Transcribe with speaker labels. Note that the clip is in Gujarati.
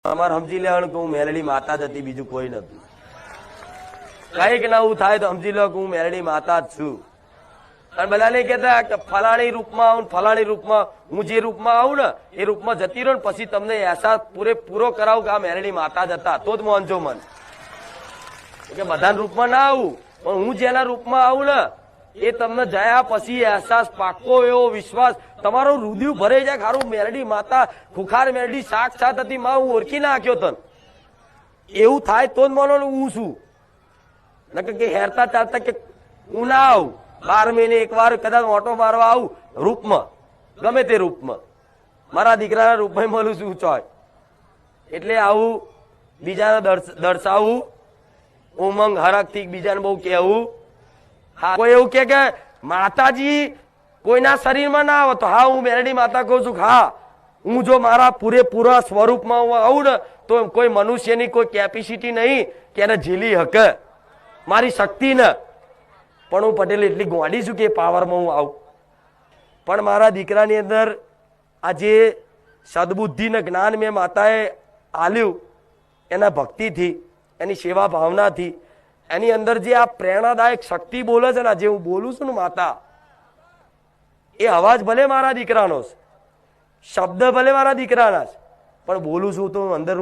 Speaker 1: અમારે સમજી લેવાનું કે હું મેલડી માતા જ હતી, બીજું કોઈ નતું. કઈક નવું થાય તો સમજી લો કે હું મેલડી માતા જ છું. અને બધા નહીં કેતા કે ફલાણી રૂપમાં આવું, ફલાણી રૂપમાં, હું જે રૂપમાં આવું ને એ રૂપમાં જતી રહું ને પછી તમને અહેસાસ પૂરેપૂરો કરાવું કે આ મેલડી માતા જ હતા, તો જ માનજો મન. કે બધા રૂપમાં ના આવું, પણ હું જેના રૂપમાં આવું ને એ તમને જયા પછી અહેસાસ, પાક્કો એવો વિશ્વાસ, તમારો રુધિર ભરાઈ જાય. ખારું મેલડી માતા, ખુખાર મેલડી સાક્ષાત હતી, માં હું ઓળખી નાખ્યો તન, એવું થાય તો જ માનો હું છું. નકર કે હેરતા ચાલતા કે હું ના આવું, 12 મહિને એક વાર કદાચ ઓટો મારવા આવું રૂપમાં, ગમે તે રૂપમાં, મારા દીકરાના રૂપમાં મળું છું ચોય. એટલે આવું બીજાને દર્શાવવું, ઉમંગ હરખથી બીજાને બહુ કહેવું. હા, કોઈ એવું કે માતાજી કોઈના શરીરમાં ના આવે તો હા હું મેલડી માતા કહું છું. હા, હું જો મારા પૂરેપૂરા સ્વરૂપમાં હું આવું ને તો કોઈ મનુષ્યની કોઈ કેપેસિટી નહીં કે એને ઝીલી હકે મારી શક્તિ ને. પણ હું પટેલ એટલી ગોડી છું કે પાવરમાં હું આવું. પણ મારા દીકરાની અંદર આ જે સદબુદ્ધિ ને જ્ઞાન મેં માતાએ આલ્યું, એના ભક્તિથી, એની સેવા ભાવનાથી, એની અંદર જે આ પ્રેરણાદાયક શક્તિ બોલે છે ને, જે હું બોલું છું ને માતા, એ અવાજ ભલે મારા દીકરાનો છે, શબ્દ ભલે મારા દીકરાના છે, પણ બોલું છું તો અંદર